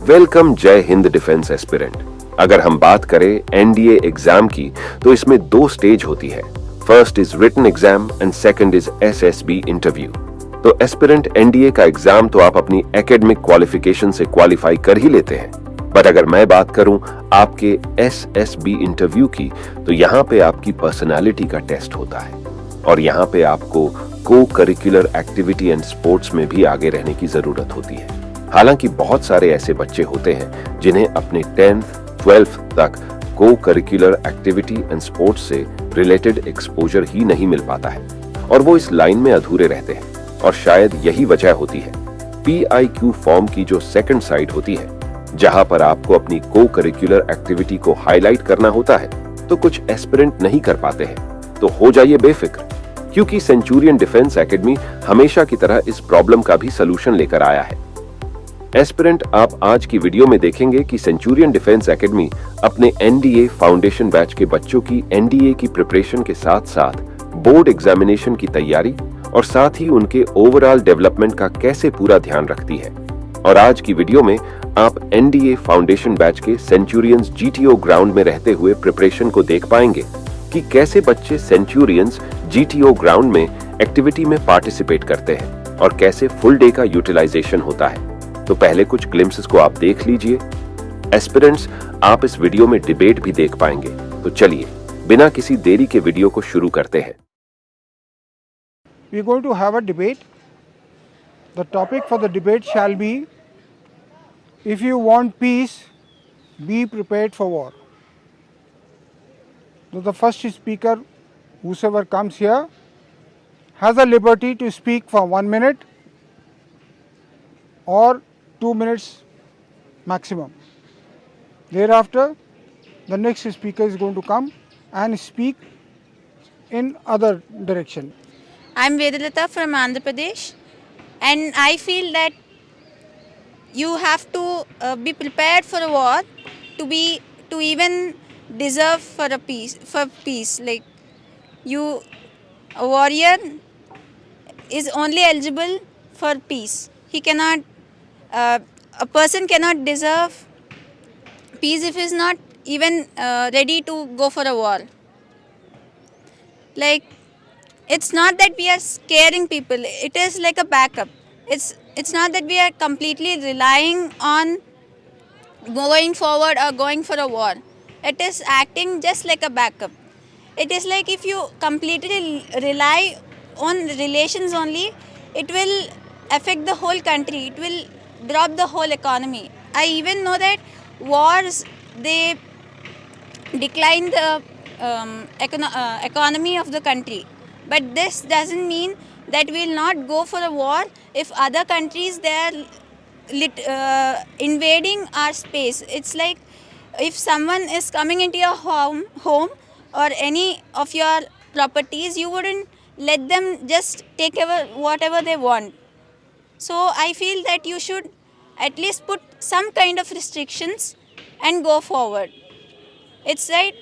Welcome जय Hind defence aspirant. अगर हम बात करें एनडीए एग्जाम की तो इसमें दो स्टेज होती है। First is written exam and second is SSB interview. तो एस्पिरेंट एनडीए का एग्जाम तो आप अपनी एकेडमिक क्वालिफिकेशन से क्वालिफाई कर ही लेते हैं, बट अगर मैं बात करूं आपके एसएसबी इंटरव्यू की तो यहाँ पे आपकी पर्सनालिटी का टेस्ट होता है और यहाँ पे आपको को करिकुलर एक्टिविटी एंड स्पोर्ट्स में भी आगे रहने की जरूरत होती है। हालांकि बहुत सारे ऐसे बच्चे होते हैं जिन्हें अपने 10th 12th तक को करिकुलर एक्टिविटी एंड स्पोर्ट्स से रिलेटेड एक्सपोजर ही नहीं मिल पाता है और वो इस लाइन में अधूरे रहते हैं और शायद यही वजह होती है PIQ फॉर्म की जो सेकंड साइड होती है, जहां पर आपको अपनी को करिकुलर एक्टिविटी को हाईलाइट करना होता है, तो कुछ एस्पिरेंट नहीं कर पाते हैं। तो हो जाइए बेफिक्र, क्योंकि सेंचुरियन डिफेंस एकेडमी हमेशा की तरह इस प्रॉब्लम का भी सलूशन लेकर आया है। एस्पिरेंट, आप आज की वीडियो में देखेंगे कि सेंचुरियन डिफेंस एकेडमी अपने एनडीए फाउंडेशन बैच के बच्चों की एनडीए की प्रिपरेशन के साथ साथ बोर्ड एग्जामिनेशन की तैयारी और साथ ही उनके ओवरऑल डेवलपमेंट का कैसे पूरा ध्यान रखती है। और आज की वीडियो में आप एनडीए फाउंडेशन बैच के सेंचुरियंस जीटीओ ग्राउंड में रहते हुए प्रिपरेशन को देख पाएंगे कि कैसे बच्चे सेंचुरियंस जीटीओ ग्राउंड में एक्टिविटी में पार्टिसिपेट करते हैं और कैसे फुल डे का यूटिलाइजेशन होता है। तो पहले कुछ ग्लिम्प्सेस को आप देख लीजिए। एस्पिरेंट्स, आप इस वीडियो में डिबेट भी देख पाएंगे। तो चलिए बिना किसी देरी के वीडियो को शुरू करते हैं। We are going to have a debate. The topic for the debate shall be, if you want peace, be prepared for war. So the first speaker, whosoever comes here, has a liberty to speak for 1 minute or 2 minutes maximum. Thereafter, the next speaker is going to come and speak in other direction. I'm Vedalata from Andhra Pradesh, and I feel that you have to be prepared for a war to even deserve for peace. Like a warrior is only eligible for peace. He cannot. A person cannot deserve peace if he is not even ready to go for a war. Like, it's not that we are scaring people. It is like a backup. It's not that we are completely relying on going forward or going for a war. It is acting just like a backup. It is like if you completely rely on relations only, it will affect the whole country. It will drop the whole economy. I even know that wars, they decline the economy of the country. But this doesn't mean that we will not go for a war if other countries, they are invading our space. It's like if someone is coming into your home or any of your properties, you wouldn't let them just take over whatever they want. So I feel that you should at least put some kind of restrictions and go forward. It's right.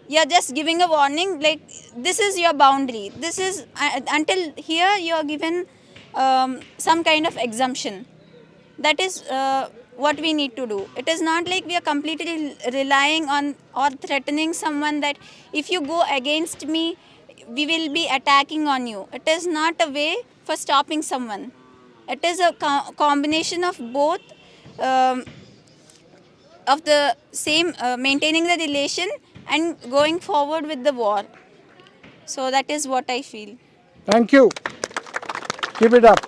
You're just giving a warning, like this is your boundary. This is until here you are given some kind of exemption. That is what we need to do. It is not like we are completely relying on or threatening someone that if you go against me, we will be attacking on you. It is not a way for stopping someone. It is a combination of both, of the same, maintaining the relation and going forward with the war. So that is what I feel. Thank you. Keep it up.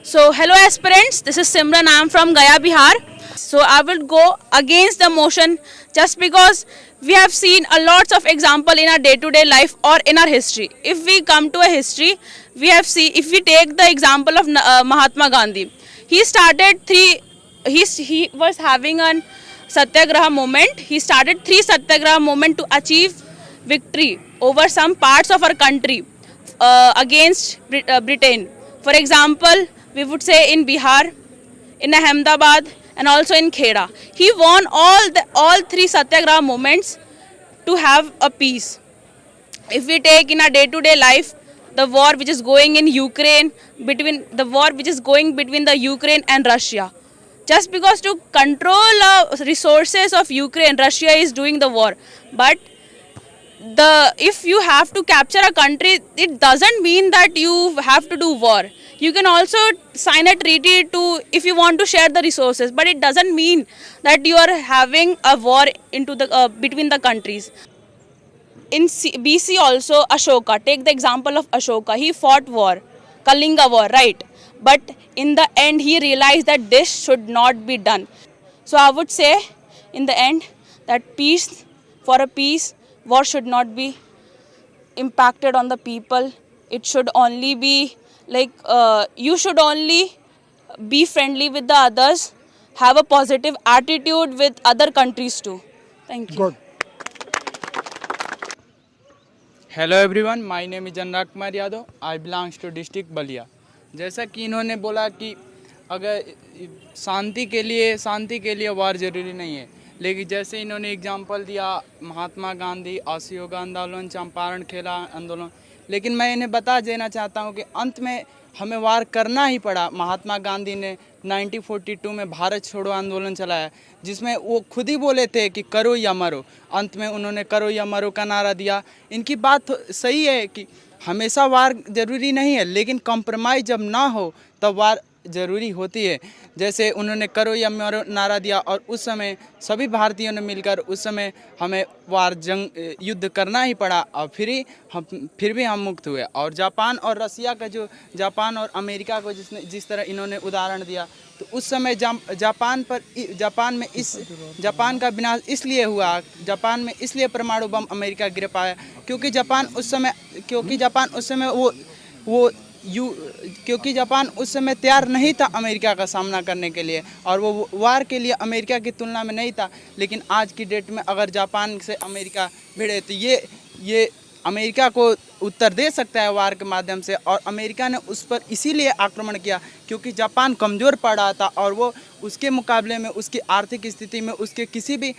So hello aspirants, this is Simran. I am from Gaya, Bihar. So I will go against the motion just because we have seen a lots of example in our day-to-day life or in our history. If we come to a history, if we take the example of Mahatma Gandhi, he was having a satyagraha movement. He started 3 satyagraha movement to achieve victory over some parts of our country against Britain. For example, we would say in Bihar, in Ahmedabad, and also in Kheda. He won all 3 satyagraha movements to have a peace. If we take in our day-to-day life, the war which is going in Ukraine, between the Ukraine and Russia. Just because to control resources of Ukraine, Russia is doing the war. But if you have to capture a country, it doesn't mean that you have to do war. You can also sign a treaty to, if you want to share the resources, but it doesn't mean that you are having a war into the between the countries. In BC also, Ashoka, take the example of Ashoka, he fought war, Kalinga war, right? But in the end he realized that this should not be done. So I would say in the end that for a peace, war should not be impacted on the people. It should only be like, you should only be friendly with the others, have a positive attitude with other countries too. Thank you. Good. Hello everyone, my name is Anurag Kumar Yadav, I belongs to district Ballia. जैसा कि इन्होंने बोला कि अगर शांति के लिए वार ज़रूरी नहीं है, लेकिन जैसे इन्होंने एग्जांपल दिया महात्मा गांधी, असहयोग आंदोलन, चंपारण खेला आंदोलन, लेकिन मैं इन्हें बता देना चाहता हूं कि अंत में हमें वार करना ही पड़ा। महात्मा गांधी ने 1942 में भारत छोड़ो आंदोलन चलाया, जिसमें वो खुद ही बोले थे कि करो या मरो। अंत में उन्होंने करो या मरो का नारा दिया। इनकी बात सही है कि हमेशा वार ज़रूरी नहीं है, लेकिन कॉम्प्रोमाइज़ जब ना हो तब वार ज़रूरी होती है। जैसे उन्होंने करो या मरो नारा दिया और उस समय सभी भारतीयों ने मिलकर उस समय हमें युद्ध करना ही पड़ा और फिर भी हम मुक्त हुए। और जापान और रसिया का जापान और अमेरिका को जिस तरह इन्होंने उदाहरण दिया, तो उस समय जापान का विनाश इसलिए हुआ, जापान में इसलिए परमाणु बम अमेरिका गिर पाया क्योंकि जापान उस समय तैयार नहीं था अमेरिका का सामना करने के लिए, और वो वार के लिए अमेरिका की तुलना में नहीं था। लेकिन आज की डेट में अगर जापान से अमेरिका भिड़े तो ये अमेरिका को उत्तर दे सकता है वार के माध्यम से। और अमेरिका ने उस पर इसीलिए आक्रमण किया क्योंकि जापान कमज़ोर पड़ रहा था और वो उसके मुकाबले में उसकी आर्थिक स्थिति में उसके किसी भी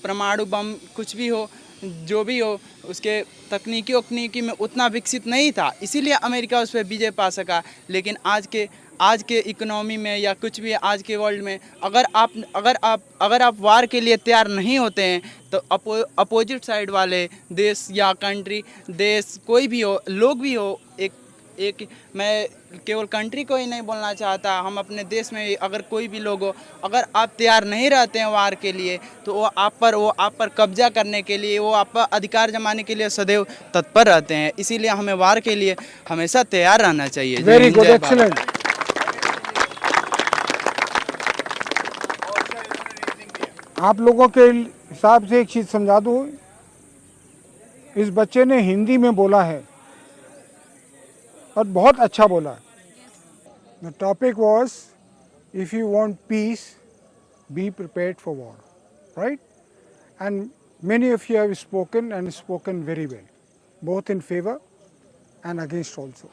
परमाणु बम कुछ भी हो, जो भी हो, उसके तकनीकी में उतना विकसित नहीं था, इसीलिए अमेरिका उस पर विजय पा सका। लेकिन आज के इकोनॉमी में या कुछ भी आज के वर्ल्ड में अगर आप वार के लिए तैयार नहीं होते हैं तो अपोजिट साइड वाले देश या कंट्री, देश कोई भी हो, लोग भी हो, एक मैं केवल कंट्री को ही नहीं बोलना चाहता, हम अपने देश में अगर कोई भी लोग हो, अगर आप तैयार नहीं रहते हैं वार के लिए तो वो आप पर कब्जा करने के लिए, वो आप पर अधिकार जमाने के लिए सदैव तत्पर रहते हैं। इसीलिए हमें वार के लिए हमेशा तैयार रहना चाहिए। Very good, excellent. आप लोगों के हिसाब से एक चीज़ समझा दूँ, इस बच्चे ने हिंदी में बोला है और बहुत अच्छा बोला। The topic was, if you want peace, be prepared for war, right? And many of you have spoken and spoken very well, both in favor and against also.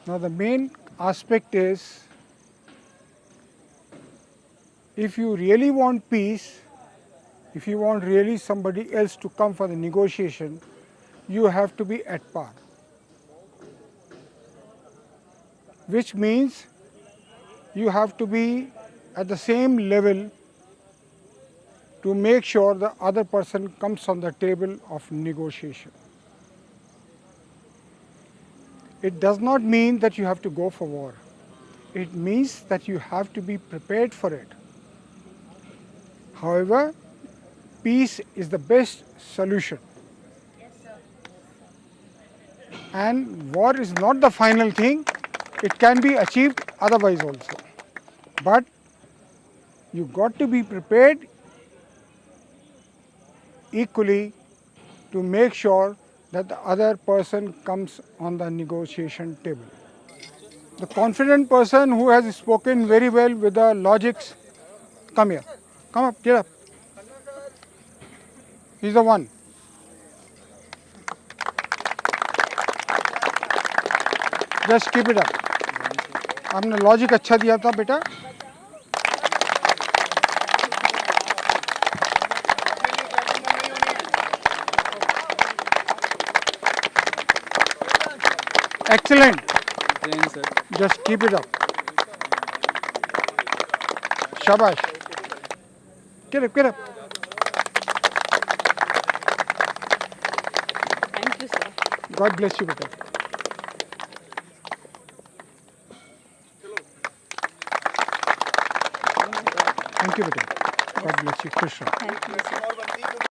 Now the main aspect is, if you really want peace, if you want really somebody else to come for the negotiation, you have to be at par. Which means you have to be at the same level to make sure the other person comes on the table of negotiation. It does not mean that you have to go for war. It means that you have to be prepared for it. However, peace is the best solution. And war is not the final thing. It can be achieved otherwise also. But you got to be prepared equally to make sure that the other person comes on the negotiation table. The confident person who has spoken very well with the logics, come here. Come up, get up. He's the one. Just keep it up. आपने logic अच्छा दिया था बेटा। Excellent. Jain sir. Just keep it up. Shabash. Get up, get up. Thank you, sir. God bless you, beta. Thank you, beta. God bless you. Krishna. Thank you, sir.